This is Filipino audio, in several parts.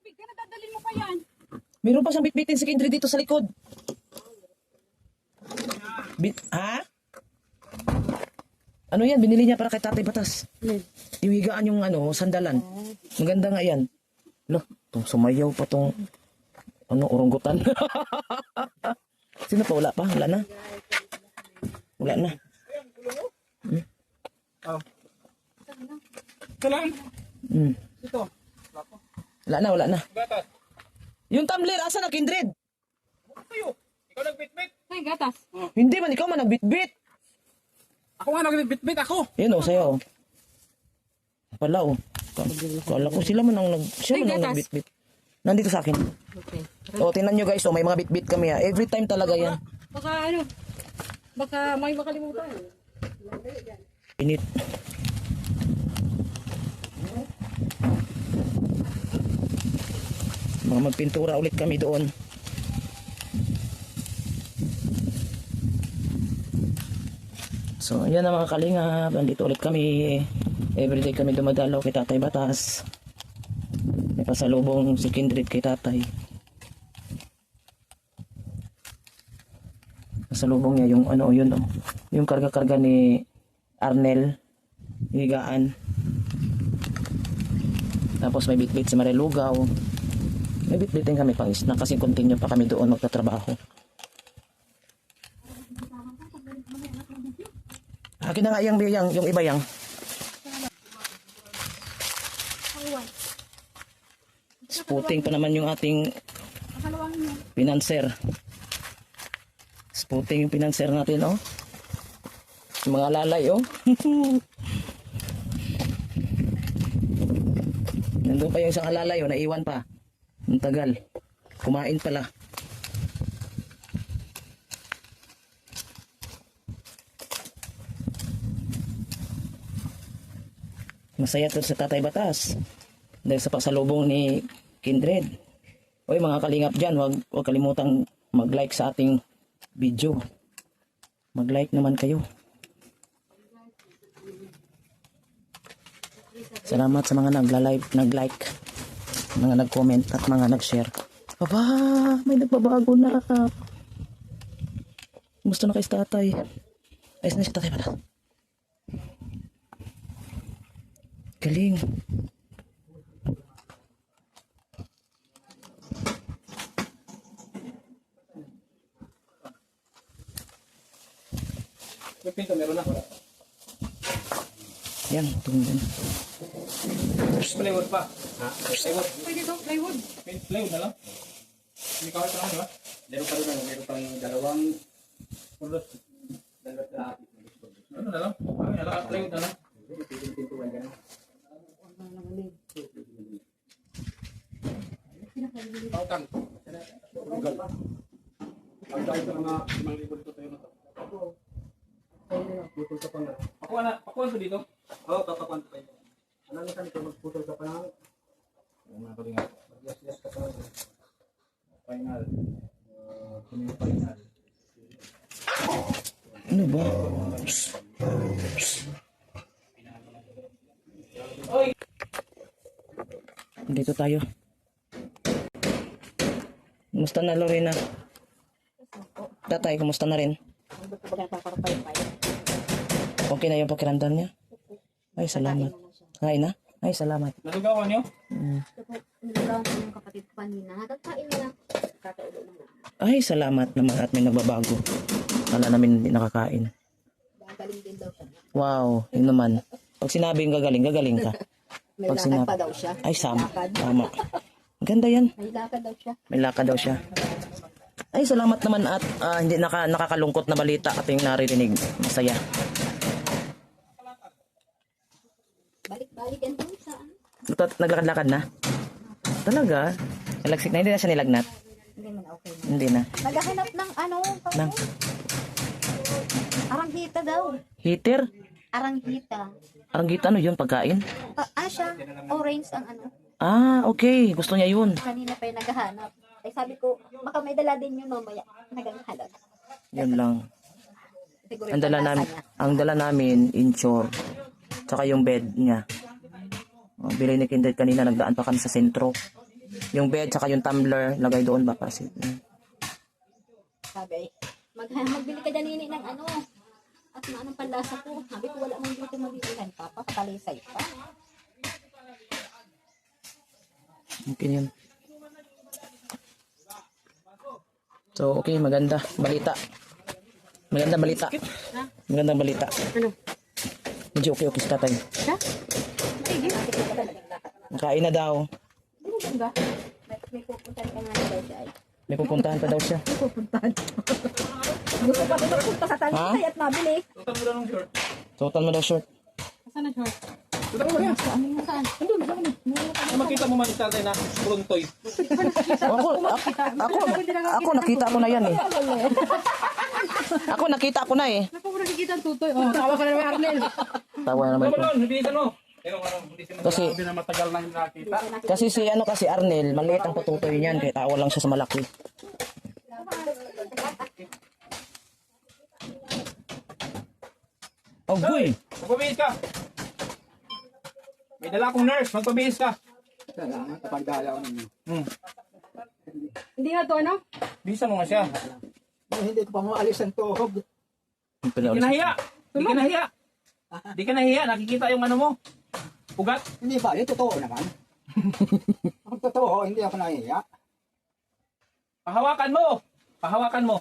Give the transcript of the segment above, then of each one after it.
tubig ka na, dadalhin mo pa yan. Meron pa siyang bitbitin si Kindred dito sa likod. Ha? Ano yan? Binili niya para kay Tatay Batas. Yung higaan yung sandalan. Maganda nga yan. Loh, sumayaw pa tong oranggutan. Sino pa? Wala pa? Wala na? Wala na. Ito lang. Ito. Wala na, wala na. Gatas. Yung tumbler, asa na, Kindred? Sa'yo. Ikaw nagbitbit. Ay, gatas. Hindi man, ikaw man nagbitbit. Ako nga nagbitbit ako. Yan o, sa'yo. Pala o. Kala ko sila man ang siya Ay, man ang gatas. nagbitbit. Nandito sa akin. Okay. O, tingnan nyo guys, may mga bitbit kami ha. Every time talaga yan. Baka may makalimutan. Init. Mga magpintura ulit kami doon. So, ayan na mga kalingap. Nandito ulit kami. Everyday kami dumadalaw kay Tatay Batas. May pasalubong si Kindred kay Tatay. Pasalubong niya yung yun yung karga-karga ni Arnel. Higaan. Tapos may bitbit si Marilugaw. May bitbit din kami pang snack kasi continue pa kami doon magtatrabaho. Akin na nga yung iba yang. Sputing pa naman yung ating pinanser. Sputing yung pinanser natin Yung mga lalay Nandun pa yung isang alalay naiwan pa. Ang tagal. Kumain pala. Masaya to sa Tatay Batas. Dahil sa pasalubong ni Kindred. Oy mga kalingap dyan, wag kalimutang mag-like sa ating video. Mag-like naman kayo. Salamat sa mga nag-like, mga nag-comment at mga nag-share. Aba, may nagbabago na. Gusto na kay Tatay. Ayos na si Tatay pala. Galing. May pinto, meron na. Yan, tumingin. Plywood pa. Ha? Plywood. Pwede to, plywood. Plywood na lang. Hindi ka ito lang, di ba? Meron pa doon, meron pang dalawang pulos. Ano na lang? Plywood na lang. Pautang. Ang dahil sa mga 5,000 dito tayo na to. Putol ka pa nga. Pakuan ko dito? Oo, papakuan ko pa ito. Ano na kami ito, magputol ka pa nga. Ano na pa rin nga. Mag-yes ka pa. Final. Final. Ano ba? Dito tayo. Kumusta na Lorena? Tatay, kumusta na rin? Okay na yung pakiramdam niya? Ay, salamat. Ay na? Ay, salamat. Nalugawan niyo? Niligawan ko yung kapatid ko kanina. Kakain na lang. Kakaulo na lang. Ay, salamat naman at may nagbabago. Wala namin hindi nakakain. Gagaling din daw siya. Wow, yun naman. Pag sinabing gagaling, gagaling ka. May Pag lakad sinab- pa daw siya. Ay, Lakad. tama. Ganda yan. May lakad daw siya. May lakad daw siya. Ay, salamat naman at hindi nakakalungkot na balita ating naririnig. Masaya. Balik-balik yan doon sa ano. Naglakad-lakad na? Talaga? Nalagsik na, hindi na siya nilagnat? Hindi man okay na. Hindi na. Naghahanap ng ano. Nang Aranghita daw. heater? Aranghita. Aranggita, ano yun? Pagkain? Siya. Orange ang ano. Ah, okay. Gusto niya yun. Kanina pa yung naghahanap. Ay sabi ko, baka may dala din yun mamaya. Naghahanap. Yan lang. Siguro Ang yung dala, panlasa namin, niya. ang dala namin, insure. Tsaka yung bed niya. Bilay ni Kindred kanina, nagdaan pa kami sa sentro. Yung bed, saka yung tumbler, lagay doon ba kasi. Sabi, magbili ka dyan nini ng ano. At anong panlasa ko. Sabi ko wala mong dito mabibilan. Papa, katalisay pa. Okay yun. So, okay, maganda. Balita. Magandang balita. Magandang balita. Ano? Medyo okay sa tatay. Ha? Kain na daw. Hindi mo ganda. May pupuntahan ka nga daw siya. May pupuntahan pa daw siya. Gusto pa rin magpunta sa talisay at mabili. Tutan mo lang ng short. Suotan mo daw short. Saan na short? Tutan mo yan. Saan? Makita mo man yung tatay na prontoy. Ako nakita ko na yan eh. Ako nakita ko na eh. Naku, ko nakikita ang tutoy. Oh, tawa ka na naman, Arnel. Tawa na naman Ano ko. mo hindi ano. Pero hindi siya Kasi, hindi na matagal na yung nakita. kasi si ano kasi Arnel, maliit ang patutoy niyan. Kaya tawa lang siya sa malaki. Oh, boy. Magpabihis ka. May dala akong nurse. Magpabihis ka. Salamat sa pagdalaw ninyo. Hindi nga to, ano? Bisa mo nga siya. Hindi ko pa maalis ang tuhog. Di ka nahiya. Di ka nahiya. Di ka nahiya. Nakikita yung ano mo. Ugat. Hindi ba? Ito totoo naman. Ang totoo, hindi ako nahiya. Pahawakan mo. Pahawakan mo.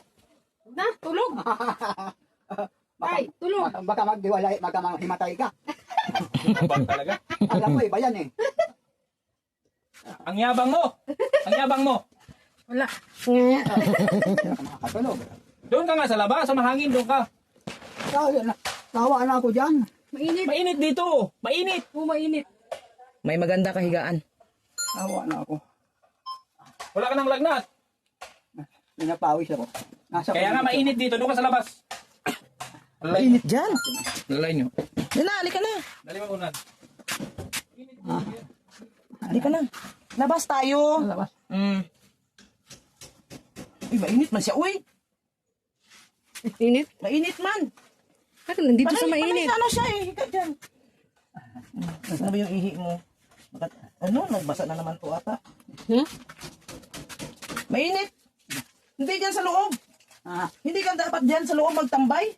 Na, tulog. Ay, tulog. Baka magdiwalay, baka himatay ka. Bang talaga. Alam mo, iba yan eh. Ang yabang mo. Ang yabang mo. Wala. Hindi ka makakatulog. Doon ka nga sa labas. Sa mahangin. Doon ka. Tawa na ako dyan. Mainit. Mainit dito. Mainit. Oh, mainit. May maganda kahigaan. Tawa na ako. Wala ka ng lagnat. Pinapawis ako. Nasa Kaya nga mainit dito. Doon ka sa labas. Mainit dyan. Lalay nyo. Dala, halika na. Dali mo unad. Halika na. Labas tayo. labas. Uy, mainit man siya. Uy, Init. mainit man. Bakit nandito sa Panay mainit? sa ano siya eh. Higa dyan. Ano ba yung ihi mo? Bakit, ano, nagbasa na naman to ata. Hmm? Mainit. Hindi dyan sa loob. Ah, Hindi ka dapat dyan sa loob magtambay.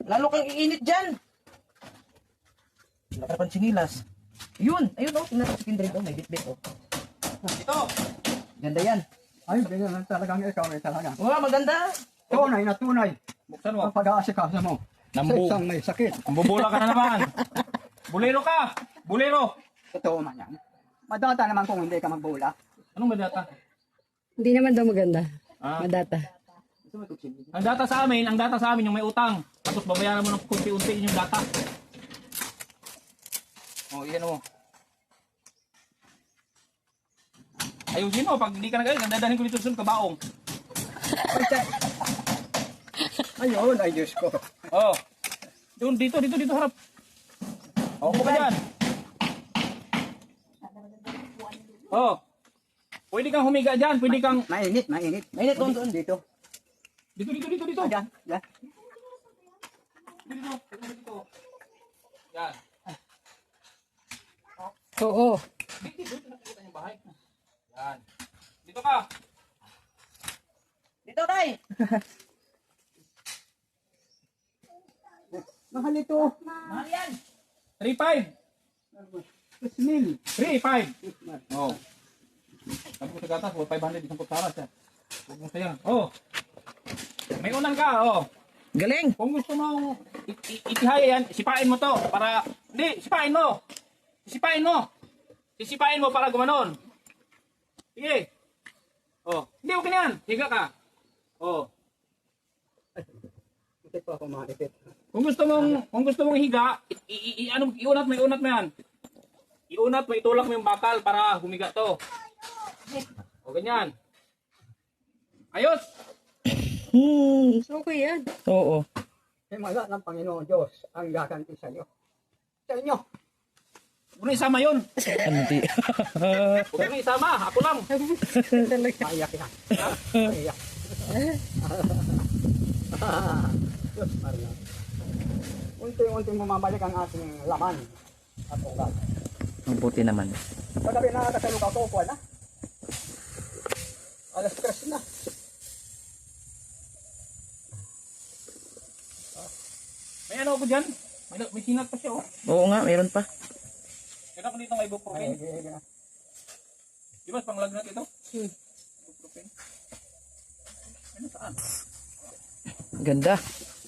Lalo kang iinit dyan. Wala ka pang sinilas. Yun. Ayun oh. Tingnan ko si Kindred oh. May bit-bit oh. Ito. Ganda yan. ay, ganyan lang talagang ikaw eh talaga. Wow, maganda. Tunay na tunay. Buksan mo. Ang pag-aasikasa mo. Sa Nambu. isang may sakit. Bubula ka na naman. Bulero ka. Bulero. Totoo man yan. Madata naman kung hindi ka magbula. Anong madata? Hindi naman daw maganda. Ah. Madata. Ang data sa amin yung may utang. Tapos babayaran mo ng kunti-unti yung data. Oh, iyan mo. Ayusin mo, pag hindi ka nagalit, dadahin ko dito sa kabaong. Ayun, ay Diyos ko. Oh. Doon, dito harap. Oh, upo ka dyan. Oh. Pwede kang humiga dyan, pwede kang... Mainit. Mainit doon. Dito. Dito. Dyan. Dyan. Dito. Yan. Oo. Dito nakikita yung bahay. Yan. Dito ka. Dito tay. Mahal ito. Mahal yan. 3.5. Smil. 3.5. Oh. Sabi ko sa gatas, 500 isang kutsara siya. Huwag mo sayang. Oh. May unan ka, oh. Galing. Kung gusto mo itihaya yan, sipain mo to para... Hindi, sipain mo. Sisipain mo para gumanon. Sige. Oh, hindi okay na yan. Higa ka. Oh. Hindi po ako maipit. Kung gusto mong higa, iunat mo yan. Iunat mo, itulak mo yung bakal para humiga to. O ganyan. Ayos. Okay yan. Oo. Himala ng Panginoon Diyos ang gaganti sa iyo. Sa inyo. Huwag na isama yun. Ano di? Huwag na isama. Ako lang. Maiyak yan. Maiyak. Diyos Maria. Unti-unti mamabalik ang ating laman at ugat. Ang puti naman. Pagkabi nakakasalog ako, kuha na. Alas 3 na. May ano ako dyan? May sinat pa siya oh. Oo nga, mayroon pa. Kaya ako dito ng ibuprofen. Di ba panglagnat ito? Ibuprofen. Ano saan? Ganda.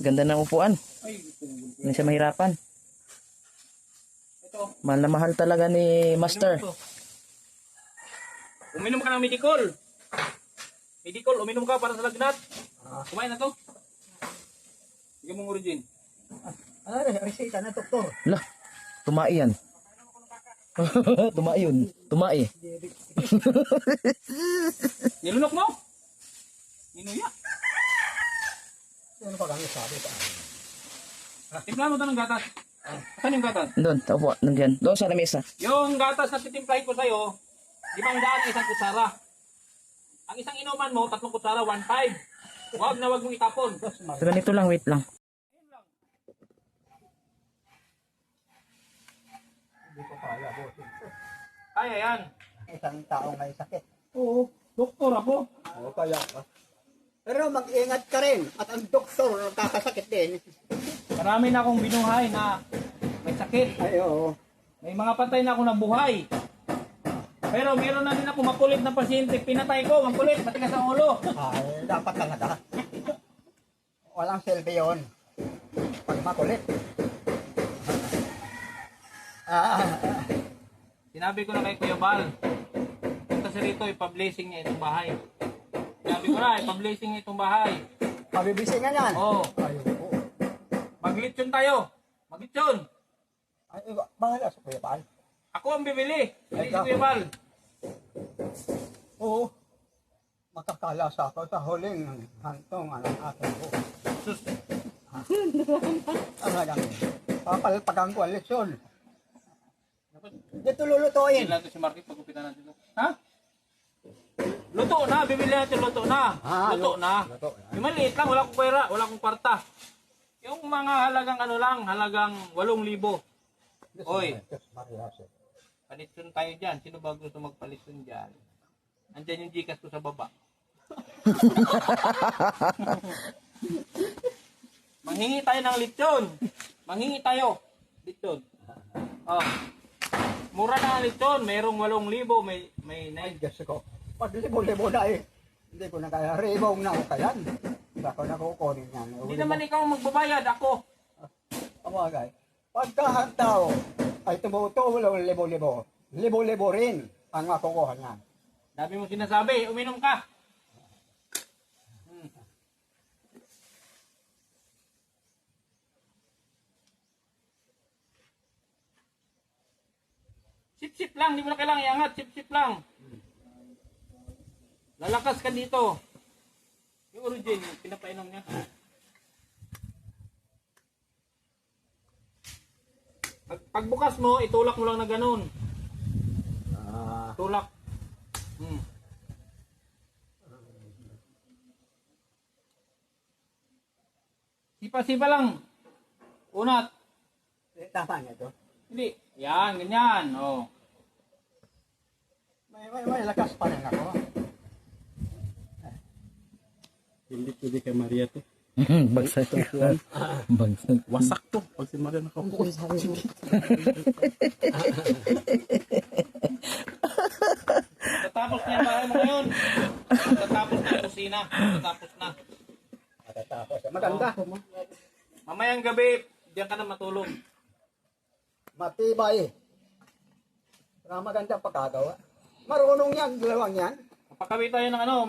Ganda ng upuan. Ay, gusto mo. Hindi siya mahirapan. Ito. Mahal na mahal talaga ni Master. Uminom ka ng Medicol. Medicol, uminom ka para sa lagnat. Kumain na to. Bigyan mong origin. Ano rin, resita na doktor. Lah, tumai yan. Tumai yun. Tumai. Nilunok mo? Ninuya. Ano pa kami sabi pa? Timplahan mo ito ng gatas. Saan yung gatas? Doon, taupo. Nandiyan. Doon sa lamesa. Yung gatas na titimplahin ko sa'yo, 500 isang kutsara. Ang isang inuman mo, 3 kutsara, 1.5. Huwag na huwag mong itapon. So, ganito lang, wait lang. Hindi ko kaya, boss. Kaya yan. Isang tao may sakit. Oo, doktor ako. Oo, kaya ka. Pero mag-ingat ka rin. At ang doktor nakakasakit din. Marami na akong binuhay na may sakit. Ay, oo. May mga patay na ako na buhay. Pero meron na din ako makulit na pasyente. Pinatay ko, makulit, matigas ang ulo. Ay, dapat talaga. Walang selfie yun. Pag makulit. Sinabi ko na kay Kuya Bal, punta siya rito, ipa-blessing niya itong bahay. Sinabi ko na, ipa-blessing niya itong bahay. Pabibisingan yan. Oo, Ay, oo. maglitsyon tayo. Maglitsyon. Ay, bahala sa Kuya Pal. Ako ang bibili. Hindi si Ikaw. Kuya Bal. Oo. Makakalasa ako sa huling hantungan ng aking buhay. Sus, Ano lang, papalpagan ko ang leksyon. Dito lulutuin. hindi natin si Marquis pagkupitan natin ito. Ha? Luto na, bibili natin luto na. Luto na. Luto na. Yung maliit lang, wala akong pera, wala akong kwarta. Yung mga halagang ano lang, halagang 8,000. Oy. Palitson tayo dyan. Sino ba gusto magpalitson dyan? Andyan yung Gcash ko sa baba. Manghingi tayo ng lechon. Manghingi tayo. Lechon. Oh. Mura na ang lechon. Mayroong 8,000. May Ay, 9. Diyos ko. Pag libo-libo na eh. Hindi ko na kaya. Ribong na ako kayan. Hindi ako nakukunin yan. Hindi naman ikaw ang magbabayad. Ako. Kamagay. Pagka ang tao ay tumutulong libo-libo. Libo-libo rin ang makukuha niyan. Dami mo sinasabi. Uminom ka. Sip-sip lang, hindi mo na kailangan iangat, sip-sip lang. Lalakas ka dito. Yung origin, yung pinapainom niya. Pagbukas mo, itulak mo lang na ganun. Tulak. Sipa-sipa lang. Unat. Tama niya to. Hindi. Yan, ganyan. Oh. May lakas pa rin ako. Hindi pwede kay Maria to. Bagsag. Bagsag. Wasak to. Pag si Maria nakaupo. Tatapos na yung bahay mo ngayon. Tatapos na yung kusina. Tatapos na. Matatapos. Maganda. Mamayang gabi, diyan ka na matulog. Matibay. Pero maganda pagkagawa. Marunong yan, dalawang yan. Magpakabit tayo ng ano,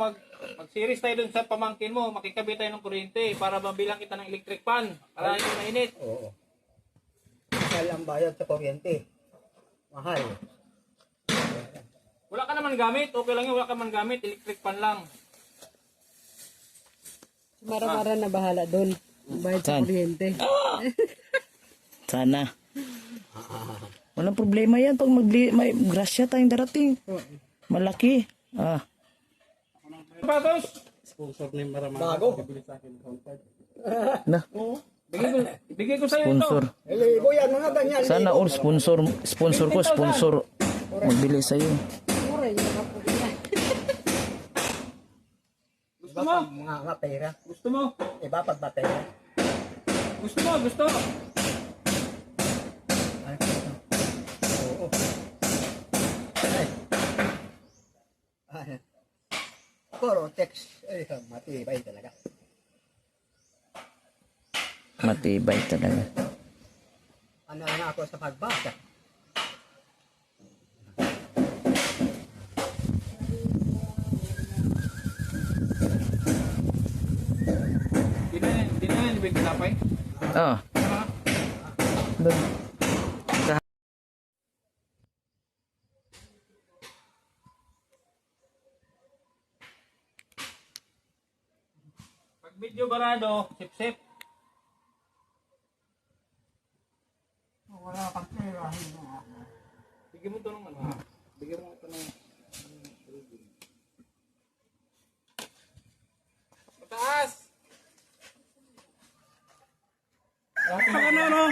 mag-series tayo dun sa pamangkin mo, makikabit tayo ng kuryente para mabilang kita ng electric fan para hindi mainit. Oo. Mahal ang bayad sa kuryente. Mahal. Wala ka naman gamit, okay lang yun, wala ka naman gamit, electric fan lang. Si Mara-Mara na bahala doon. Bayad sa Saan? kuryente. Sana. Walang problema yan pag may grasya tayong darating. Malaki. Ah. Patos! Sponsor ni Maramang. Bago. Bibili sa akin. Na, Bigay ko sa'yo ito. sponsor. Libo yan, mga ganyan. Sana all sponsor ko, sponsor. Magbili sa'yo. Mura yung nakapulit na. Gusto mo? Mga pera. Gusto mo? Iba pag batera. Gusto mo? Gusto? Ay, oo. Ay. Ay. Puro text. Ay, matibay talaga. Matibay talaga. Ano na ako sa pagbasa. Di na yan ibig tinapay? Oh. Doon. Pag video barado, sip-sip. Wala kang pera. Bigyan mo ito ng ano. Bigyan mo ito ng... Mataas! Ano?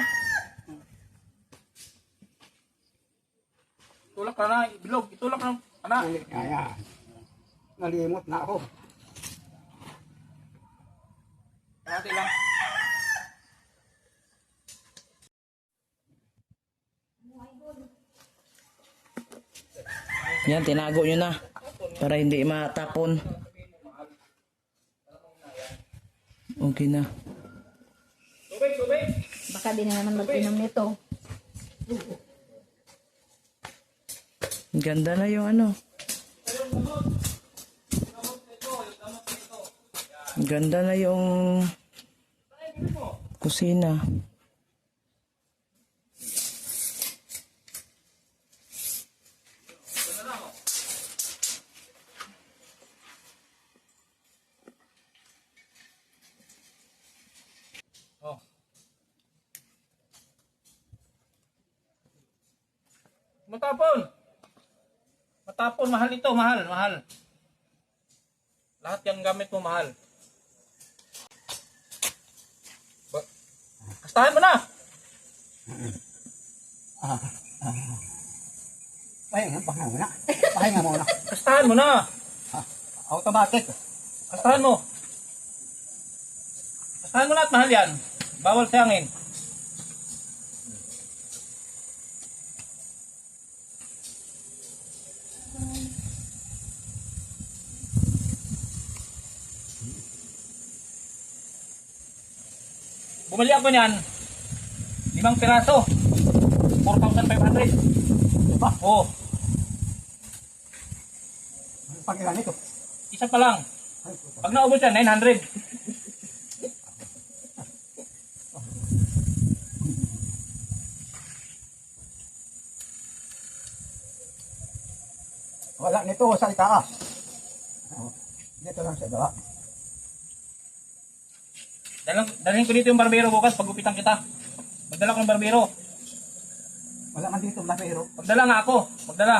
Tulak ka na, bilog. Itulak na, anak. Kaya. Nalimot na ako. Kalahati lang. Yan, tinago nyo na. Para hindi matapon. Okay na. Tubig! Baka di na naman mag-inom nito. Ganda na yung ano. Ganda na yung kusina. Oh. Matapon, mahal ito, mahal. Lahat yung gamit mo, mahal. Kastahan mo na! Pahinga muna. Kastahan mo na! Automatic. Kastahan mo! Kastahan mo na at mahal yan. Bawal sa hangin. Bumili ako niyan, 5 piraso, 4,500. Diba? Oo, Pag ilan ito? isa pa lang. Pag naubos yan, 900. Wala nito sa itaas. Dito lang sa baba. Dalhin ko dito yung barbero bukas, pagupitan kita. Magdala ko ng barbero. Wala man dito na pero. Magdala nga ako, magdala.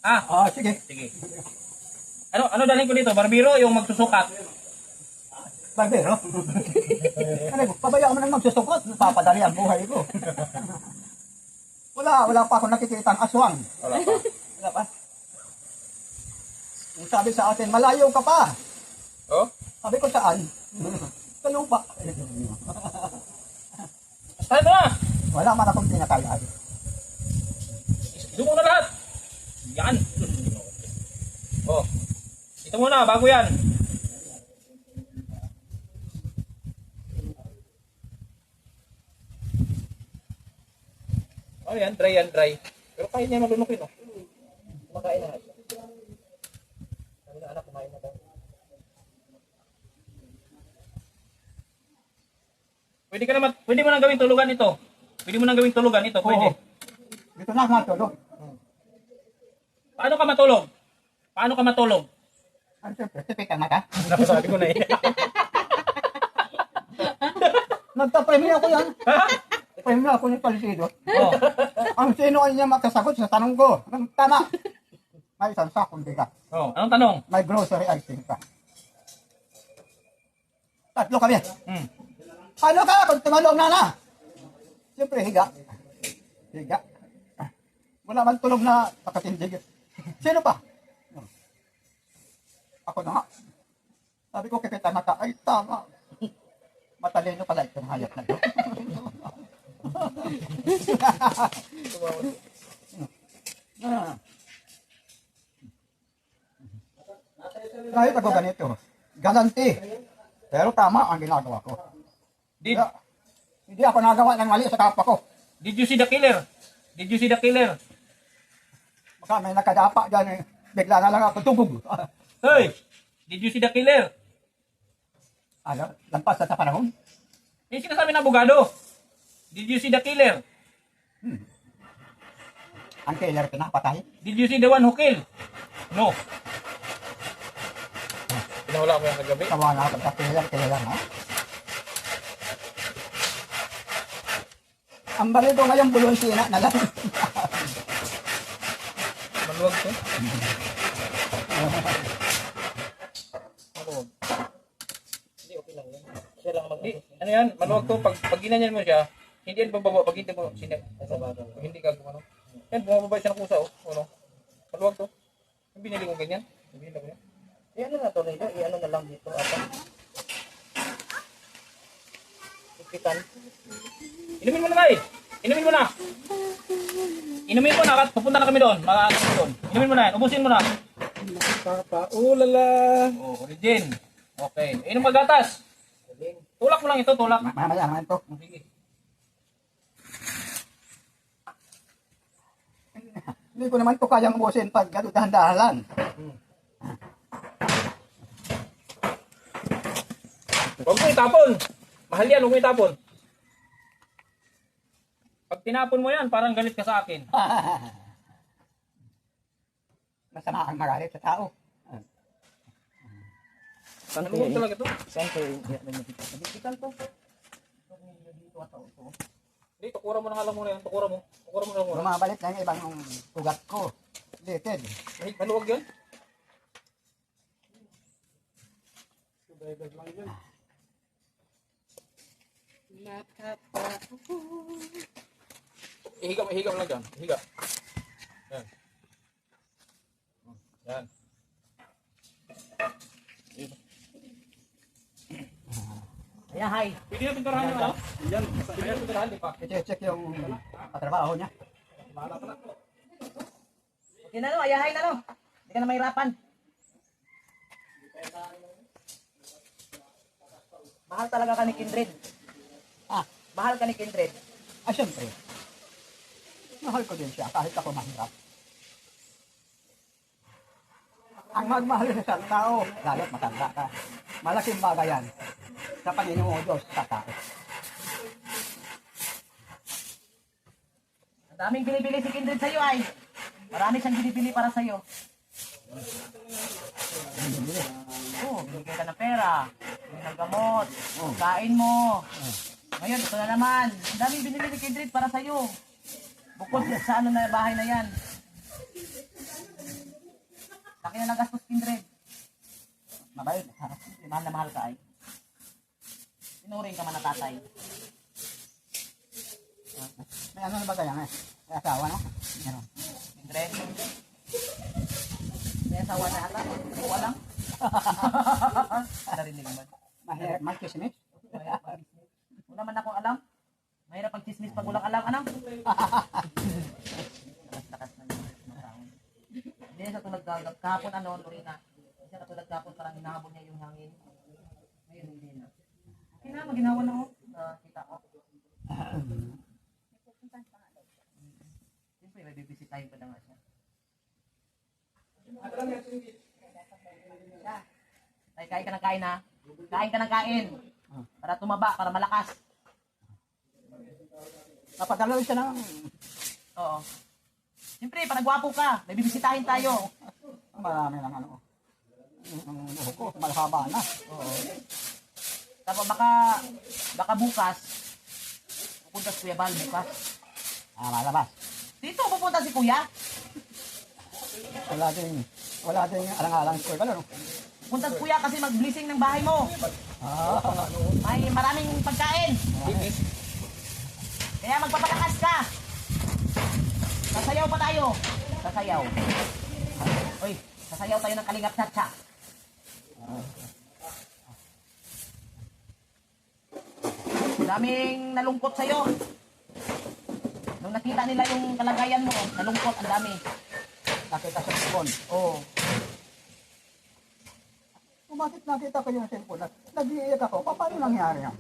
Ah, Sige. sige. Ano dalhin ko dito? Barbero, yung magsusukat. Barbero. Ano, pabayaan mo nang magsusukot. Papadali ang buhay ko. Wala pa ako nakikita ang aswang. Wala pa. Wala pa. Yung sabi sa atin, malayo ka pa. Oh? Sabi ko saan? Sa lupa. Kastahan mo na! Wala man akong pinakaya. Ito muna lahat. Yan. Oh. Ito muna, bago yan. Oh, yan, dry. Pero kaya niya malunukin, oh. Kumakain na. Ang anak, kumain na daw. Pwede mo nang gawing tulugan ito. Pwede mo nang gawing tulugan ito, pwede. Oo. Dito na ako matulog. Paano ka matulog? Ano siyempre, tipik ang mata. Napasabi ko na eh. Nagpa-premium ako yan. Ha? Premium ako ni Palisido. Oh. Ang sino ay niya makasagot sa tanong ko. Ang tama. May isang sakong bigas. Oh, anong tanong? May grocery item ka. Tatlo kami. Hmm. Ano ka kung tumalong na? Siyempre, higa. Wala man tulog na nakatindig. Sino pa? Ako na nga. Sabi ko, kipita mata, ay tama. Matalino pala itong hayop na to. Kahit ako ganito, galanti. Pero tama ang ginagawa ko. Did, Hindi ako nagawa ng mali sa kapwa ko. did you see the killer? Did you see the killer? Baka may nakadapa dyan eh. Bigla na lang ako tubog. Hey! Did you see the killer? Ano? Lampas sa panahon? Yung sinasabi ng abogado. Did you see the killer? Ang killer pinapatay. Did you see the one who killed? No. Pinahula ko yung kagabi. Tawa na ako sa killer ha? Ang balito ngayon bulong sina na lang. Maluwag to. Maluwag. Hindi, okay lang yan. Siya lang mag... Ano yan? Maluwag to. Pag ginanyan mo siya, hindi yan bababa. Pag hindi mo sinip. Pag hindi ka gumano. Yan, bumababa siya ng kusa. Oh. Ano? Maluwag to. Yung binili ko ganyan. Binili ko yan. Ano na to nito? I-ano na lang dito. Ipitan. Inumin mo na nga eh. Inumin mo na. Inumin mo na. Pupunta na kami doon. Makakasama kami doon. Inumin mo na yan. Ubusin mo na. Papaulala. Oh, origin. Okay. Inom magatas. Tulak mo lang ito. Tulak. Mamaya naman to. Sige. Hindi ko naman to kayang ubusin pag dahan-dahan. Huwag mo itapon. Mahal yan. Huwag mo itapon. Pag tinapon mo yan, parang galit ka sa akin. Masama ang magalit sa tao. Saan Maluwag talaga to. Saan ko ipitan to? Hindi, tukura mo na nga lang muna yan. Tukura mo. Tukura mo na lang muna. Lumabalik na yung ibang ugat ko. Litid. Ay, maluwag yan. Ihiga mo lang dyan. Ihiga. Yan. Yan. Ayan, hi. Pwede na pinturahan nyo, ano? Yan. Pwede na pinturahan, di pa. I-check yung katrabaho niya. Okay na no, ayahay na no. Hindi ka na mahirapan. Mahal talaga ka ni Kindred. Mahal ka ni Kindred. Siyempre. Mahal ko din siya kahit ako mahirap. Ang magmahal sa isang tao, lalo't matanda ka. Malaking bagay yan sa Panginoon o Diyos sa tao. Ang daming binibili si Kindred sa'yo ay. Marami siyang binibili para sa'yo. Oo, bibigyan ka ng pera. Bibigyan ng gamot. Kain mo. Ngayon, ito na naman. Ang daming binibili ni Kindred para sa'yo. Bukod sa ano na bahay na yan. Laki na nagastos Kindred. Mabait. Mahal na mahal ka ay. Sinuring ka man na tatay. May ano na ba kaya nga? May asawa no? Meron. Kindred. May asawa na ata. Hindi ko alam. Narinig man. Mahirap mag-chismis. Wala man akong alam. Mahirap pag chismis pag walang alam. Ano? Lakas na yung taon. Hindi siya tulad kahapon ano, Lorena. Hindi siya katulad kahapon parang hinahabol niya yung hangin. Ngayon hindi na. Okay na, maginawa na ako. Kita ko. Siyempre, may bibisitahin pa na nga siya. Ay, kain ka ng kain ha. Kain ka ng kain. Para tumaba, para malakas. Napadalo siya ng Oo. Siyempre, para gwapo ka, may bibisitahin tayo. marami ng ano. Ang buho ko, malahaba na. Oo. Tapos baka bukas, pupunta si Kuya Bal bukas. Malabas. Dito pupunta si Kuya. Wala ding alang-alang ko. Ano? Pupunta si Kuya kasi mag-blessing ng bahay mo. May maraming pagkain. Kaya magpapalakas ka. Sasayaw pa tayo. Sasayaw. Uy, sasayaw tayo ng Kalingap Chacha. daming nalungkot sa'yo. Nung nakita nila yung kalagayan mo, nalungkot, ang dami. Nakita sa cellphone. Oo. Kung bakit nakita ko yung cellphone, nag-iiyak ako. Paano nangyari yan?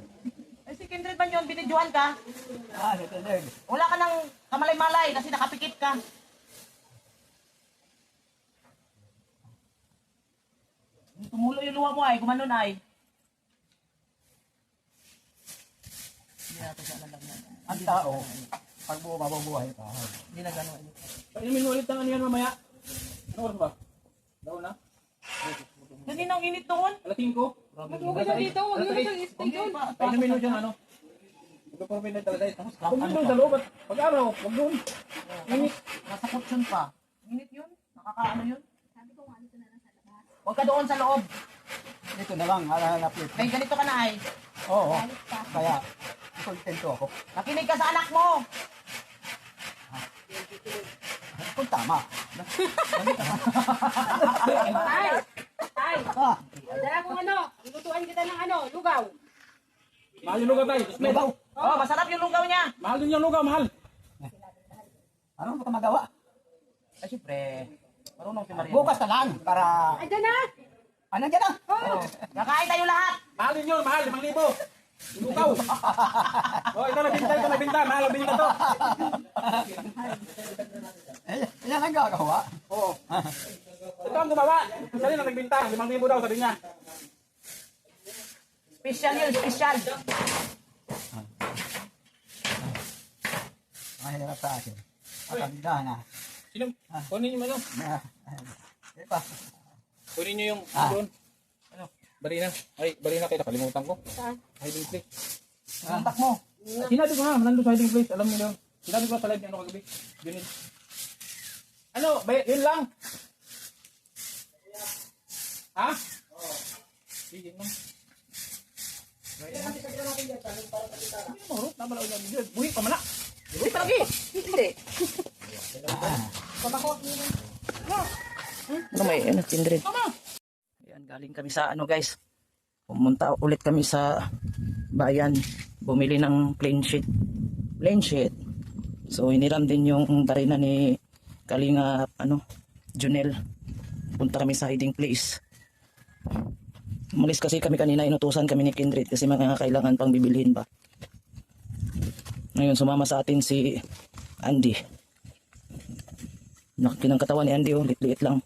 Eh, si Kindred ba yun? Binidyohan ka? Hindi. Wala ka ng kamalay-malay kasi nakapikit ka. Tumulo yung luha mo ay, gumanon ay. Hindi natin siya nalagyan. Ang tao, pag mabubuhay ka, Hindi na gano'n. Inumin mo ulit ng ano yan mamaya. Ano oras ba? Daw na? Kanina ang init doon. Alas 5? Huwag ka dito, huwag mo na stay doon. Inumin mo dyan ano? Ito na talaga ito. Kung yun doon sa loob, pag-araw, huwag doon. Init. Nasa kutsyon pa. Init yun? Nakakaano yun? Sabi ko nga dito na lang sa labas. Huwag ka doon sa loob. dito na lang, hahanap ito. May ganito ka na ay. Oo, Galit ka. kaya kontento ako. Nakinig ka sa anak mo. Kung tama. Ay! Ay! Ah, Dala kong ano, lutuan kita ng ano, lugaw. Mahal yung lugaw tayo. lugaw. Oh, masarap yung lugaw niya. Mahal din yung lugaw, mahal. Ano mo magawa? Ay, syempre. Marunong si Maria. Bukas na lang para... Ayan na! Ano dyan na? Oh, kakain tayo lahat. Mahal din yun, mahal. 5,000. Lugaw. Oh, ito nabinta. Mahal ang binta to. Yan ang gagawa. Oo. Ito ang gumawa. Isa rin ang nagbinta. 5,000 daw, sabi niya. Special yun, special. Mahirap sa akin. Matanda na. Sino? Kunin niyo ano? Di ba? Kunin niyo yung doon. Ano? Barina. Ay, barina kayo. Nakalimutan ko. Saan? Hiding place. Kontak mo. Sinabi ko nga, nandun sa hiding place. Alam niyo yun. Sinabi ko sa live niya ano kagabi. Yun yun. Ano? Yun lang. Ha? Oo. Sige lang. Buhi pa mana. Hindi pa lagi. Hindi. Ano may ano, Kindred? Ayan, galing kami sa ano guys. Pumunta ulit kami sa bayan. Bumili ng plain sheet. Plain sheet. So, hiniram din yung barina ni Kalinga, ano, Junel. Punta kami sa hiding place. Umalis kasi kami kanina, inutusan kami ni Kindred kasi mga kailangan pang bibilihin ba. Ngayon, sumama sa atin si Andy. Nakaki ng katawan ni Andy, oh, lit-liit lang.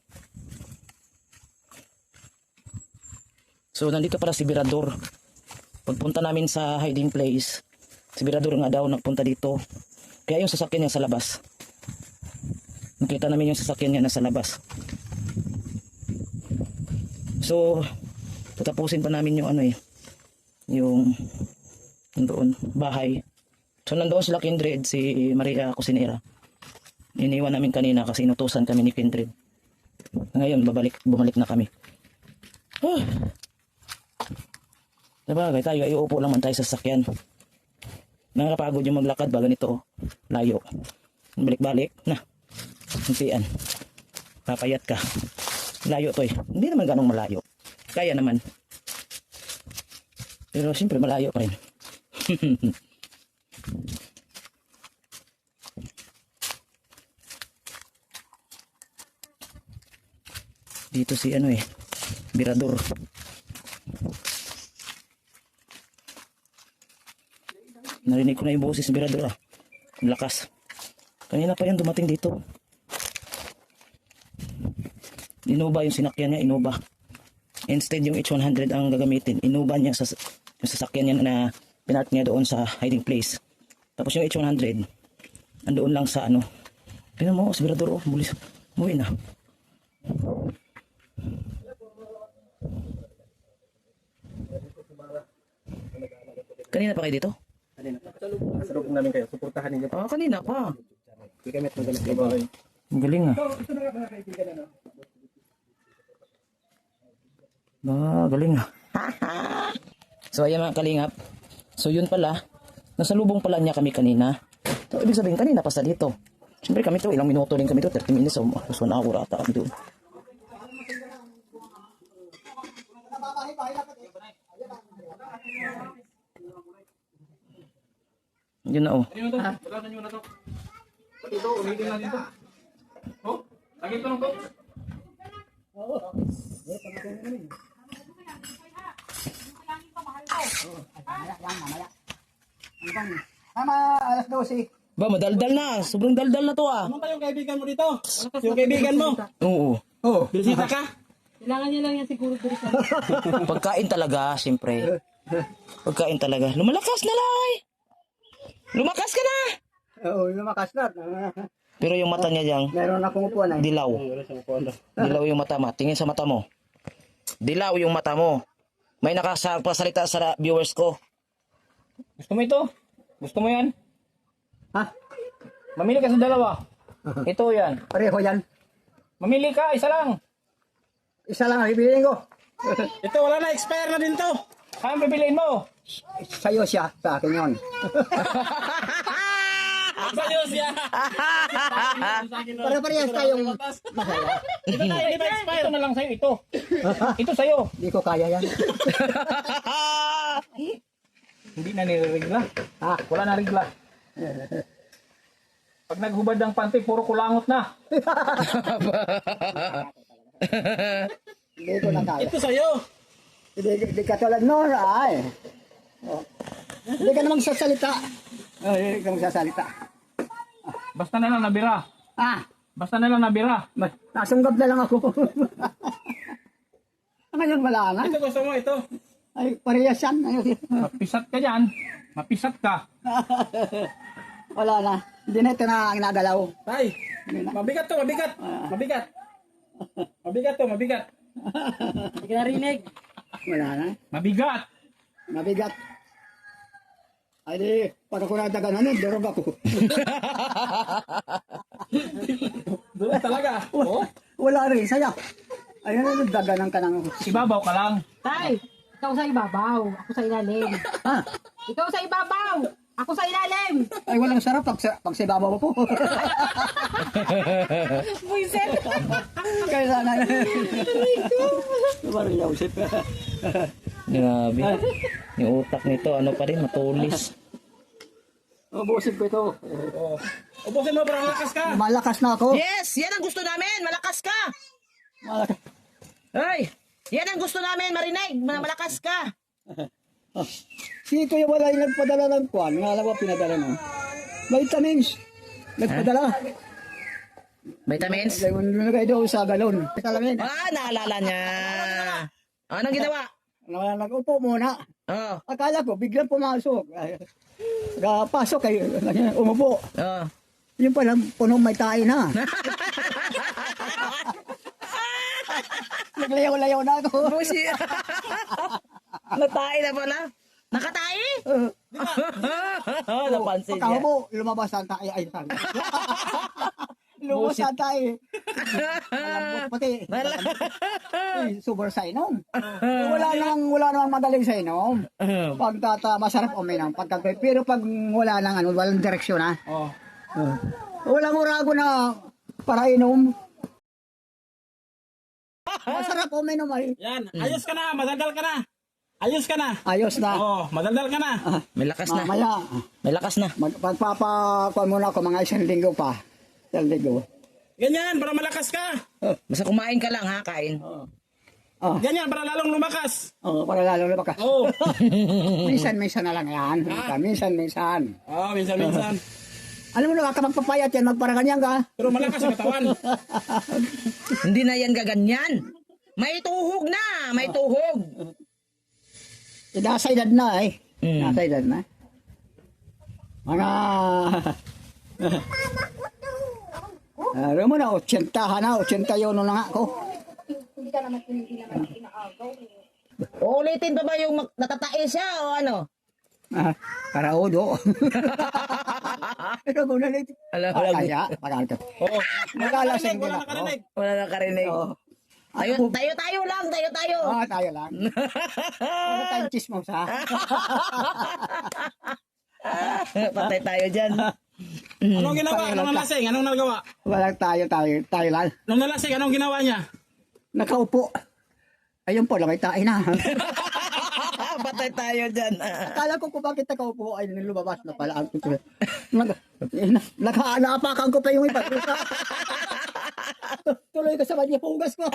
So, nandito pala si Birador. Pagpunta namin sa hiding place, si Birador nga daw nagpunta dito. Kaya yung sasakyan niya sa labas. Nakita namin yung sasakyan niya nasa labas. So, tatapusin pa namin yung ano eh, yung doon, bahay. So, nandoon sila Kindred, si Maria Cusinera. Iniwan namin kanina kasi inutusan kami ni Kindred. Ngayon, bumalik na kami. Sabagay tayo, ay uupo lang man tayo sa sasakyan. Nakakapagod yung maglakad ba ganito, layo. Balik-balik, na. Kuntian. Papayat ka. Layo to eh. Hindi naman ganong malayo. Kaya naman. Pero siyempre malayo pa rin. Dito si ano eh, Birador. Narinig ko na yung boses ni Birador ah. Ang lakas. Kanina pa yan dumating dito. Innova yung sinakyan niya, Innova. Instead yung H100 ang gagamitin, Innova niya sa yung sasakyan niya na pinark niya doon sa hiding place. Tapos yung H100 andoon lang sa ano. Tingnan mo, si Birador, oh, muwi na. Kanina pa kayo dito? Sa loob namin kayo. Suportahan ninyo. Ah, kanina pa. Hindi kami at magalit kayo bahay. Ang galing ah. Ah, galing ah. So ayan mga kalingap. So yun pala, nasa lubong pala niya kami kanina. So ibig sabihin kanina pa sa dito. Siyempre kami to, ilang minuto din kami to, 30 minutes o 1 hour ata kami doon. Yun na oh. Ano na to? Wala nyo na to. Pati ito, ulitin natin to. Oh, lagi ito nung to. Tama, alas 12. Ba, madaldal na. Sobrang daldal na to ah. Ano pa yung kaibigan mo dito? Yung kaibigan mo? Oo. Oh, Bisita ka? Kailangan niya lang yan siguro dito sa... Pagkain talaga, siyempre. Pagkain talaga. Lumalakas na lang. Lumakas ka na. oo, lumakas na. Pero yung mata niya dyan, Meron akong upuan ay. dilaw. Dilaw yung mata mo. Tingin sa mata mo. Dilaw yung mata mo. May nakasasalita sa viewers ko. Gusto mo ito? Gusto mo yan? Ha? Mamili ka sa dalawa. Ito yan. Pareho yan. Mamili ka, isa lang. Isa lang ang ibiling ko. Ito, wala na. Expire na din to. Saan pipiliin mo? Sa'yo siya, sa akin yun. Sa'yo siya. Pare-parehas tayong masaya. Ito tayo, ito, ito na lang sa'yo, ito. Ito sa'yo. Hindi ko kaya yan. Hindi na nirigla. Ha? Wala na rigla. Pag naghubad ng panty, puro kulangot na. Hindi ko na kaya. Ito sa'yo. Hindi katulad noon, ay. Oh. Hindi ka na magsasalita. Hindi ka magsasalita. Basta na lang nabira. Ah, Basta na lang nabira. nasunggab na lang ako. Ngayon wala na. Ito gusto mo, ito. Ay, parehas yan. Mapisat ka dyan. Mapisat ka. Wala na. Hindi na ito na ang nagalaw. Tay, mabigat to, mabigat. Mabigat. Mabigat to, mabigat. Hindi ka narinig. Wala na. Mabigat. Mabigat. Ay di, para ko nadagan ano, durog ako. Doon talaga. Oh. Wala rin, saya. Ayun, daganan ka ng... Ibabaw ka lang. Tay, ikaw sa ibabaw, ako sa ilalim. Ha? Ikaw sa ibabaw, ako sa ilalim. Ay, walang sarap pag sa ibabaw po. Buisit. Kaya na. Parang yausip. Grabe. Yung utak nito, ano pa rin, matulis. Ubusip ko ito. Oh. Ubusin mo, parang lakas ka. Malakas na ako. Yes! Yan ang gusto namin! Malakas ka! Malakas. Ay! Yan ang gusto namin, marinig! Malakas ka! Si Kuya Walay nagpadala ng kwan. Nga lang ba pinadala mo? Vitamins. Nagpadala. Vitamins? Nagay daw sa galon. Talamin. Ah, naalala niya! Anong ginawa? Nag-upo muna. Oh, Akala ko, biglang pumasok. Pasok kayo. Umupo. oh. Yung pala, punong may tayo na. Naglayaw-layaw na ako. Busi! Natay na pala. Nakatay? Napansin niya. Pagkakaw mo, lumabas ang tayo. Ay, saan? Lumabas ang tayo. Malambot pati. Super sa inom. Wala namang magaling sa inom. Masarap uminom. Pero pag wala nang ano, walang direksyon ha. Oh. Walang urago na para inom. Masarap uminom ay. Yan, ayos ka na, madaldal ka na. Ayos ka na. Ayos na. Oh, madaldal ka na. May lakas na. Mamaya, May lakas na. pagpapakuan muna ako mga 1 linggo pa. 1 linggo. Ganyan, para malakas ka. Basta kumain ka lang ha, kain. Ganyan, para lalong lumakas. Para lalo na baka. Oh. Minsan-minsan na lang yan. Minsan-minsan. Oh, minsan-minsan. Alam mo na, ka magpapayat yan, magparaganyan ka. Pero malakas ang katawan. Hindi na yan gaganyan. May tuhog na. May tuhog. Nasa edad na eh. Mm. Nasa edad na. Mga... Alam mo na, 80 na, 81 na nga ako. Hindi ka naman inaagaw. Ulitin pa ba yung natatae siya o ano? Karaudo. Pero kung nalit. Alam. Kaya, parang ito. Oh. Magalasing din Wala ako. nakarinig. Wala na karinig. Oo. Tayo lang. Tayo lang. Ano tayong chismos ha? Patay tayo dyan. Anong ginawa? Anong nalasing? Anong nagawa? Walang tayo lang. Nung nalasing, anong ginawa niya? Nakaupo. Ayun po, lamay tayo na. Mapatay tayo dyan. Akala ko kung bakit nakaupo ay lumabas na pala ang tutuloy. Nakaapakan ko pa yung iba. Tuloy ka sa kanya, hugas ko.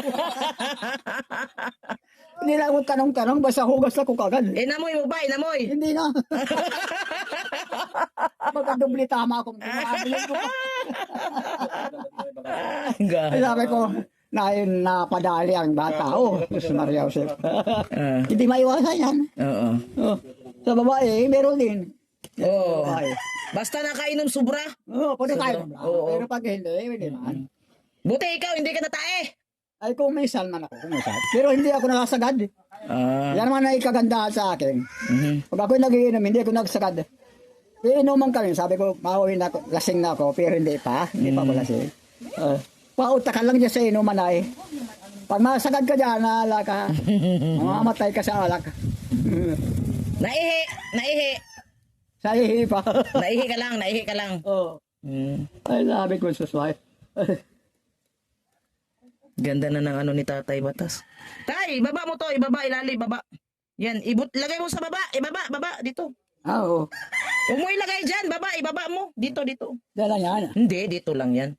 Hindi lang akong tanong-tanong, basta hugas na ko kagad. Inamoy mo ba? Inamoy? Hindi na. Magkadubli tama akong ginagawa ko. Ay, sabi ko, napadali ang bata. Si Maria Jose. Hindi maiwasan yan. Oo. Sa babae, meron din. Oo. Babae. Basta nakainom sobra. Pwede tayo. Oo. Pero pag hindi naman. Buti ikaw, hindi ka natae. Ay, kung may salman ako, pero hindi ako nakasagad. Yan naman ay kagandahan sa akin. Pag ako'y nagiinom, hindi ako nagsagad. Iinuman kami, sabi ko, mauwi na ako, lasing na ako, pero hindi pa ako lasing. Pautakan lang dyan sa inuman ay. Pag masagad ka dyan, naala ka, mamamatay ka sa alak. Naihi. Sa ihi pa. Naihi ka lang. Oo. Ay, sabi ko, susway. Ganda na ng ano ni Tatay Batas. Tay, baba mo to, ibaba, ilalim, baba. Yan, lagay mo sa baba, baba, dito. Oo. Huwag mo ilagay dyan, ibaba mo. Dito. Dala yan. Hindi, dito lang yan.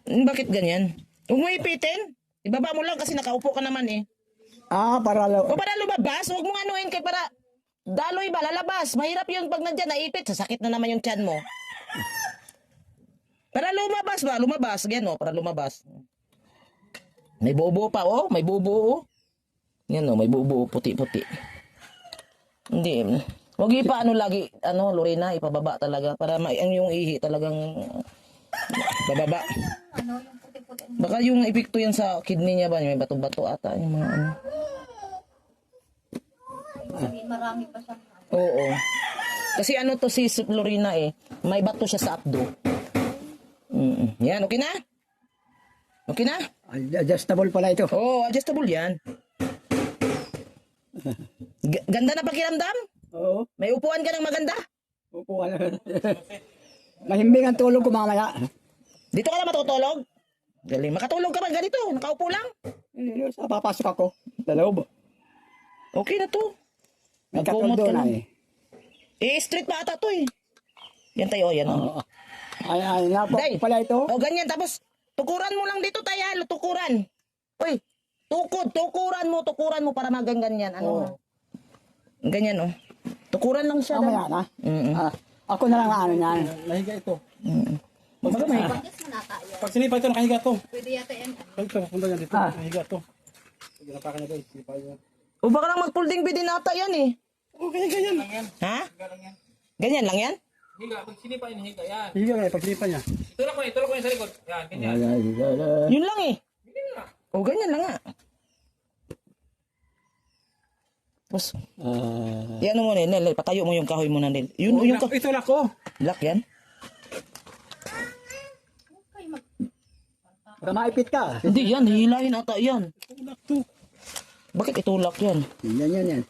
Bakit ganyan? Huwag mo ipitin. Ibaba mo lang kasi nakaupo ka naman eh. Para O para lumabas, huwag mong anuhin kay para daloy ba, lalabas. Mahirap yun pag nandyan, naipit, sasakit na naman yung tiyan mo. Para lumabas. Ganyan o, para lumabas. May bubo pa, may bubo. Yan o, may bubo, puti-puti. Hindi, huwag ipaano lagi, Lorena, ipababa talaga para yung ihi talagang bababa. Yung puti-puti. Baka yung epekto yan sa kidney niya ba, may bato-bato ata, yung mga ano. Marami pa siya. Oo. Kasi to si Lorena may bato siya sa abdo. Yan, okay na? Okay na? adjustable pala ito. Oo, adjustable yan. Ganda na pakiramdam? Oo. May upuan ka ng maganda? Upo ka na. Mahimbing ang tulog ko mamaya. Dito ka na matutulog? Galing. Makatulog ka ba ganito? Nakaupo lang? Sa papasok ako. Sa loob. Okay na to. May Nagkumot katuldo ka na lang. Street pa ata to Yan tayo, yan o. Ay, napo Day. pala ito. O ganyan, tapos tukuran mo lang dito tayo, tukuran. Uy, tukuran mo para maganganyan. Ganyan Tukuran lang siya. Mamaya na. Ako na lang ano yan. Nahiga ito. Yes, na tayo. Pag sinipa ito, nakahiga ito. Pwede yata yan. Ito, punta niya dito. Nahiga ito. Ginapakan niya guys. Sinipa niya. O baka lang mag-folding bed din ata yan Okay, ganyan. Ha? Ganyan lang yan? Higa, pag sinipa yun, higa yan. Higa nga, pag sinipa niya. Tulak mo yung sa likod. Yan, ganyan. Yun lang O ganyan lang nga. Tapos, yan mo Nel, patayo mo yung kahoy mo na Nel. Yun, yung Ito lang ko. Lock yan? Para maipit ka. Hindi yan, hihilahin ata yan. Tulak to. Bakit itulak yan? Yan.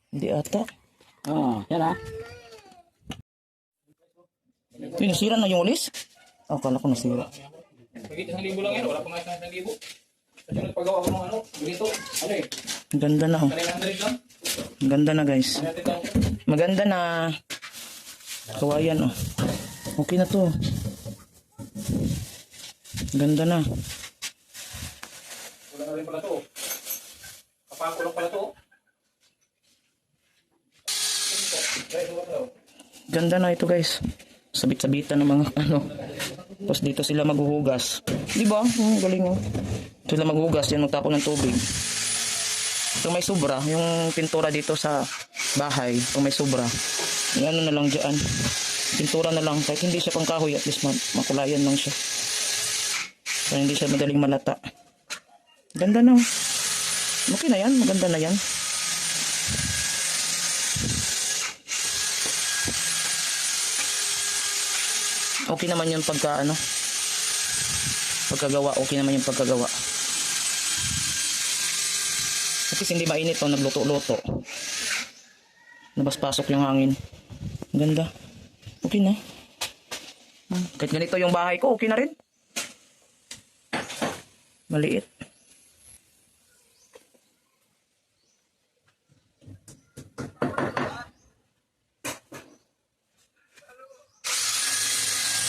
Hindi ata. Yan ha. Yung nasira na yung ulis? Akala ko nasira. Pagkita 1,000 lang yan, wala pa nga 1,000. Kasi nagpagawa ko ng ganito. Ang ganda na Kanina 100 lang. Ang ganda na guys. 100 lang. Maganda na. Kawayan Okay na to. Ganda na. Wala na rin pala to. Kapakulong pala to. Ganda na ito guys. Sabit-sabitan ng mga Tapos dito sila maghuhugas. Di ba? Galing Sila maghuhugas, yan magtapon ng tubig. Kung may sobra, yung pintura dito sa bahay, kung may sobra, ano na lang dyan. Pintura na lang, kahit hindi siya pang kahoy, at least makulayan lang siya. Kaya hindi siya madaling malata. Ganda na. Okay na yan, maganda na yan. Okay naman yung pagkagawa, okay naman yung pagkagawa. Kasi hindi mainit nagluto-luto. Nabas-pasok yung hangin. Ganda. Okay na. Kahit ganito yung bahay ko, okay na rin. Maliit.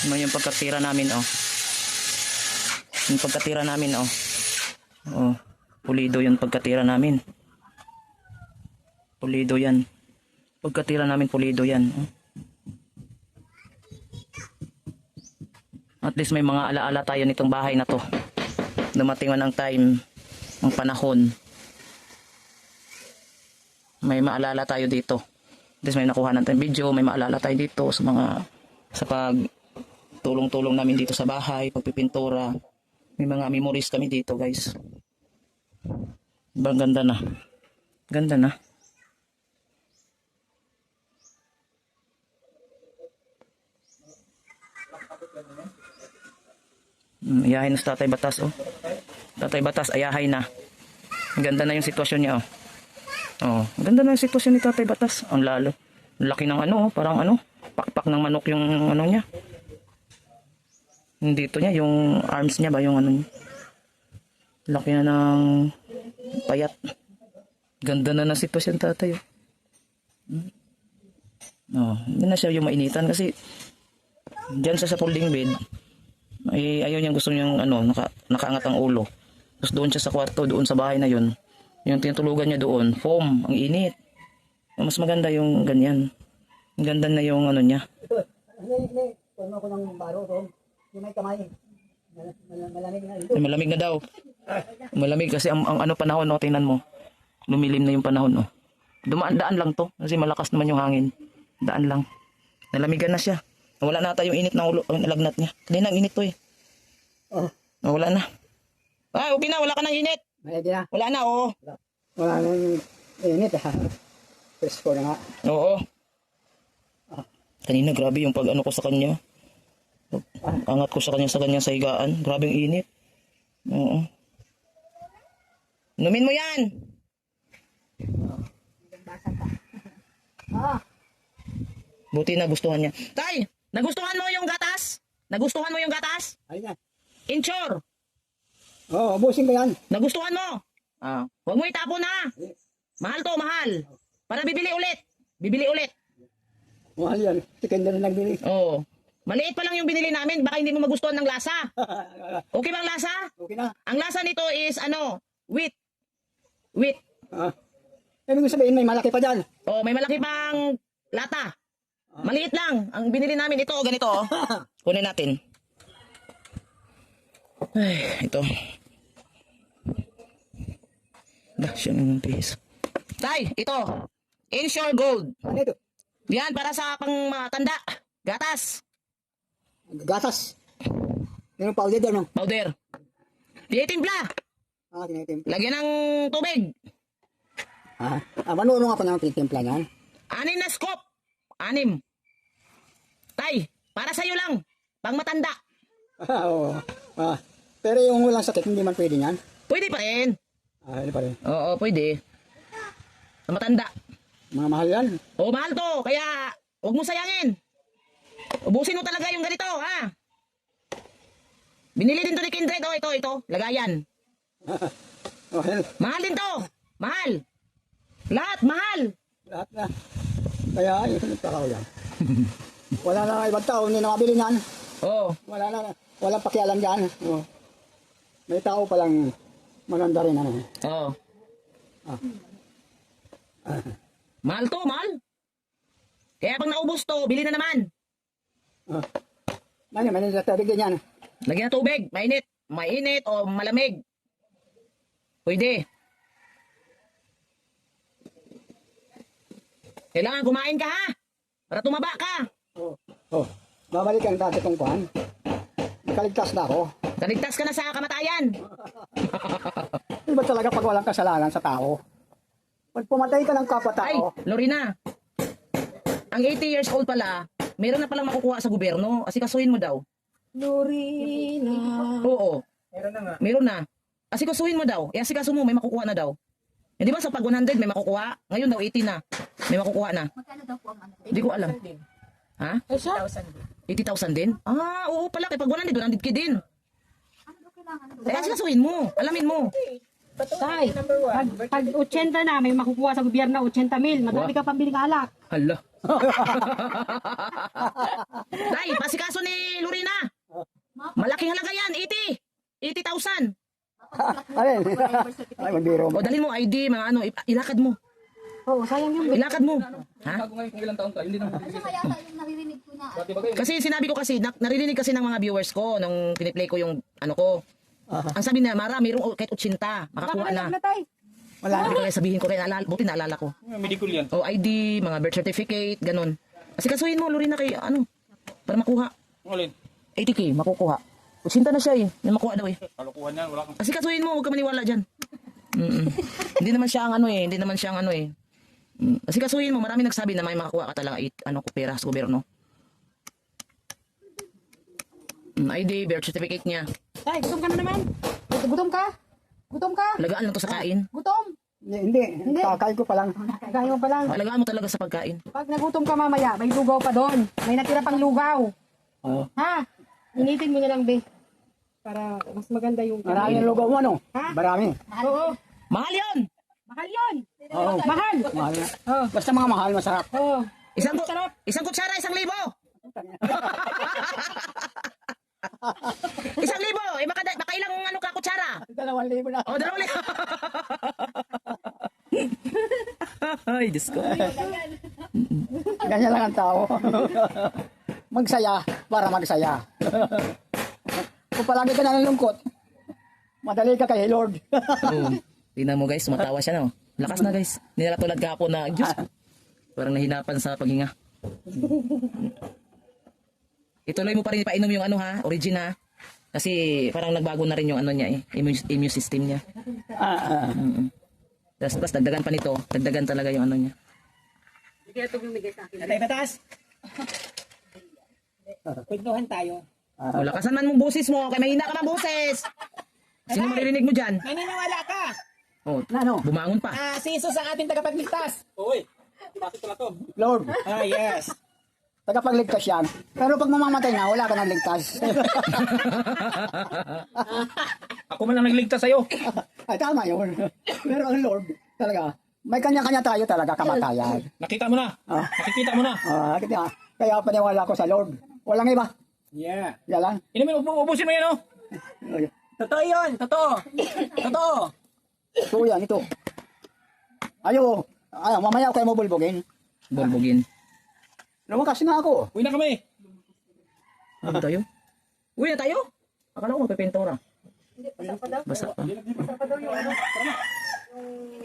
Yung pagkatira namin, oh. Yung pagkatira namin, oh. Oh, pulido yung pagkatira namin. Pulido yan. Pagkatira namin, pulido yan. Oh. At least may mga alaala tayo nitong bahay na to. Dumating man ang time, ang panahon. May maalala tayo dito. At least may nakuha natin video, may maalala tayo dito sa mga sa pag tulong-tulong namin dito sa bahay, pagpipintura. May mga memories kami dito, guys. Bang ganda na. Ganda na. Ayahay na sa Tatay Batas, oh. Tatay Batas, ayahay na. Ganda na yung sitwasyon niya, oh. Oh, ganda na yung sitwasyon ni Tatay Batas. Ang lalo. Laki ng ano, oh. Parang ano, pakpak ng manok yung ano niya. Dito niya, yung arms niya ba, yung ano niya. Laki na ng payat. Ganda na ng sitwasyon, tatay, oh. Oh, hindi na siya yung mainitan kasi dyan sa folding bed ay ayaw niyang gusto niyang ano, nakaangat ang ulo. Tapos doon siya sa kwarto, doon sa bahay na yun, yung tinutulugan niya doon, foam, ang init. Mas maganda yung ganyan. Ang ganda na yung ano niya. Puno ko ng baro to. Yung may kamay. Malamig na ito. Ay, malamig na daw. Malamig kasi ang ano panahon, no, tingnan mo. Lumilim na yung panahon, no. Daan lang to kasi malakas naman yung hangin. Daan lang. Nalamigan na siya. Wala na ata yung init ng ulo, ang lagnat niya. Hindi na, init to eh. Oh. Wala na. Ay, okay na, wala ka ng init. May na. Wala na, oo. Wala na yung init ha. Presko na nga. Oo. Kanina, grabe yung pag ano ko sa kanya. Angat ko sa kanya sa higaan. Grabe yung init. Oo. Inumin mo yan. Buti nagustuhan niya. Tay, nagustuhan mo yung gatas? Nagustuhan mo yung gatas? Ayun na. Insure. Oo, ubusin ko yan. Nagustuhan mo? Ah. Huwag mo itapon na. Mahal to, mahal. Para bibili ulit. Bibili ulit. Mahal yan. Chicken na nagbili. Oo. Maliit pa lang yung binili namin. Baka hindi mo magustuhan ng lasa. Okay bang lasa? Okay na. Ang lasa nito is ano? Wheat. Wheat. Ibig sabihin may malaki pa dyan. Oh, may malaki pang lata. Maliit lang. Ang binili namin ito, ganito. Oh. Kunin natin. Ay, ito. Bah, siya ng pihis. Tay, ito. Insure Gold. Ano ito? Yan, para sa pang matanda. Gatas. Gatas. Yung powder doon, no? Powder. Tinitimpla. Tinitimpla. Lagyan ng tubig. Manunong ako ng tinitimpla niyan. 6 na scoop. 6. Tay, para sa'yo lang. Pang matanda. Oo. Pero yung walang sakit, hindi man pwede yan. Pwede pa rin. Hindi pa rin. Oo, pwede. Sa matanda. Mga mahal yan. Oo, mahal to. Kaya, huwag mo sayangin. Ubusin mo talaga yung ganito, ha? Binili din to ni Kindred. Oh, ito. Lagayan. Mahal. Mahal din to. Mahal. Lahat, mahal. Lahat na. Kaya, yun, nagtakaw yan. Wala na ibang tao, hindi na mabili niyan. Oo. Walang pakialam dyan. Oo. May tao palang maganda rin, ano. Oo. Mahal to, mahal. Kaya pag naubos to, bili na naman. May tubig din yan. Lagyan na tubig, mainit. Mainit o malamig. Pwede. Kailangan kumain ka, ha? Para tumaba ka. Babalik ang dati kong kuhan. Nakaligtas na ako. Naligtas ka na sa kamatayan. Iba talaga pag walang kasalanan sa tao. Pag pumatay ka ng Ay, kapwa-tao, Lorena. Ang 80 years old pala, meron na palang makukuha sa gobyerno. Asikasuhin mo daw. Lorena. Oo. Meron na nga. Meron na. Asikasuhin mo daw. Asikaso mo, may makukuha na daw. Hindi ba sa pag 100 may makukuha? Ngayon daw 80 na. May makukuha na. Magkano daw po ang ano? Hindi ko alam. Ha? 80,000 din? Oo pala. Kaya pag 100, 100 ka din. Ano daw kailangan? Kaya asikasuhin mo. Alamin mo. Tay, pag 80 na, may makukuha sa gobyerno, 80,000. Madami ka pambiling alak. Hala. Tay, pasikaso ni Lorena. Malaking halaga yan, 80,000. Alin? Ay, magbiro mo. O dalhin mo ID, mga ano, ilakad mo. Oo, sayang yung Ilakad mo. Ha? Bago ngayon kung ilang taon ka, hindi naman Kasi kaya yung naririnig ko na. Pati ba kayo? Kasi sinabi ko kasi, narinig kasi ng mga viewers ko nung piniplay ko yung ano ko. Ang sabi na, Mara, mayroong kahit 80, makakuha na. na, tay. Wala. Hindi ko kaya sabihin ko rin, buti naalala ko. Medical yan. O ID, mga birth certificate, ganun. Kasi kasuhin mo, Lorena, kay ano, para makuha. Alin? 80K, makukuha. 80 na siya eh, may makuha daw eh. Kalokohan yan, wala kang... Kasi kasuhin mo, huwag ka maniwala dyan. Hindi naman siya ang ano eh, hindi naman siya ang ano eh. Kasi kasuhin mo, marami nagsabi na may makakuha ka talaga pera sa gobyerno. ID, birth certificate niya. Tay, gutom ka na naman. Gutom ka? Gutom ka? Alagaan lang to sa kain. Gutom? Hindi. Kakain ko pa lang. Kaya mo pa lang. Alagaan mo talaga sa pagkain. Pag nagutom ka mamaya, may lugaw pa doon. May natira pang lugaw. Oo. Ha? Initin mo na lang, be. Para mas maganda yung... Marami yung lugaw mo, ano? Ha? Marami. Oo. Mahal yun! Mahal yun. Oo. Mahal. Mahal na. Oo. Basta mga mahal, masarap. Oo. Isang kutsara, 1,000. 1,000! Makailang ano ka kutsara? 2,000 na. O, 2,000. Ay, Diyos ko. Ganyan lang ang tao. Magsaya para magsaya. Kung palagi ka na nalungkot, madali ka kay Lord. Tingnan mo guys, matawa siya no. Lakas na guys. Hindi na tulad kahapon na, Diyos ko. Parang nahinapan sa paghinga. Ituloy mo pa rin ipainom yung ano ha, origin ha. Kasi parang nagbago na rin yung ano niya eh, immune system niya. Plus dagdagan pa nito, dagdagan talaga yung ano niya. Tatay Batas. Kwentuhan tayo. O, lakasan man mong boses mo, kaya mahina ka ng boses. Sino maririnig mo dyan? Naniniwala ka. O, Ano? bumangon pa. Si Jesus ang ating tagapagligtas. Uy, bakit pala to? Lord, Yes. tagapagligtas yan. Pero pag mamamatay na, wala ka nang ligtas. Ako man ang nagligtas sa'yo. Ay, tama yun. Pero ang Lord, talaga, may kanya-kanya tayo talaga kamatayan. Nakita mo na. Nakikita mo na. Kaya paniwala ko sa Lord. Walang iba. Yeah. Yan lang. Inumin, ubusin mo yan oh. Totoo yun. Totoo. Totoo. Ito yan, ito. Ayaw, mamaya kayo mo bulbugin. Bulbugin. Lumakas na ako. Uwi na kami. Ano tayo? Uwi na tayo? Akala ko magpipintura. Basa pa.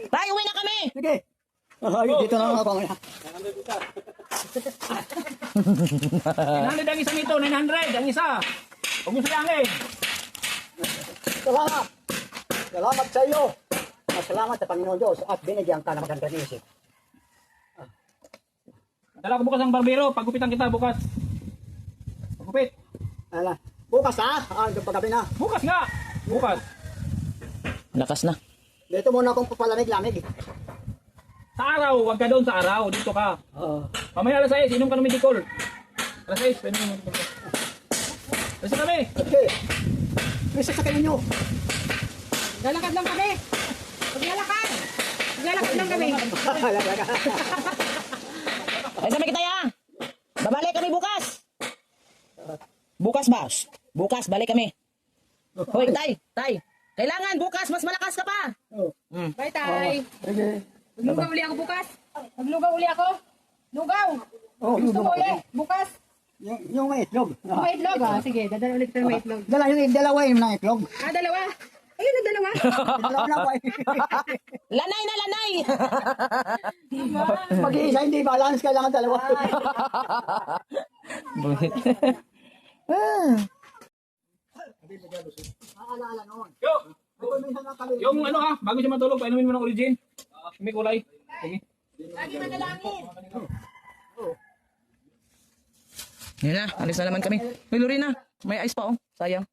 Tayo, uwi na kami! Sige. Dito na ako. 900 ang isa nito, 900 ang isa. Huwag mo sayangin. Salamat. Salamat sa iyo. Salamat sa Panginoon Diyos at binigyan ka ng magandang isip. Dala ko bukas ang barbero, pagupitan kita bukas. Pagupit. Ala. Bukas ha? Paggabi na. Bukas nga. Bukas. Lakas na. Dito muna akong papalamig-lamig. Sa araw, huwag ka doon sa araw. Dito ka. Mamaya alas 6, inom ka ng medicol. Alas 6, pwede mo medicol. Basta kami. Okay. May sasakyan ninyo. Lalakad lang kami. Maglalakad. Maglalakad lang kami. Ay, sabi kita ya! Babalik kami bukas! Bukas ba? Bukas, balik kami. Hoy, tay! Kailangan bukas, mas malakas ka pa! Bye, tay. Sige. Maglugaw uli ako bukas. Maglugaw uli ako. Lugaw. Gusto mo uli. Bukas. Yung may itlog. May itlog. Sige, dadala ulit tayo may itlog. Dalawa yung ng itlog. Dalawa. Ayun na dalawa. Dalawa na po. Lanay na lanay! Mag-iisa hindi balance, kailangan dalawa. Alaala noon. Yung ano ha, bago siya matulog, painumin mo ng origin. May kulay. Sige. Lagi manalangin. Yan na, alis na naman kami. May Lorena, may ice pa oh. Sayang.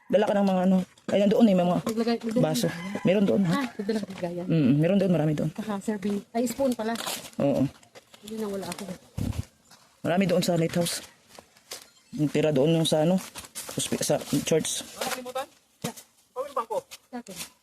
Dala ka ng mga ano. Ay, nandoon eh, mga baso. Meron doon ha? Dadala ka gaya. Meron doon, marami doon. Serving. Ay, spoon pala. Oo. Yun ang wala ako. Marami doon sa lighthouse. Yung tira doon yung sa ano, sa church. Nakalimutan? Pawin bangko. Sa akin.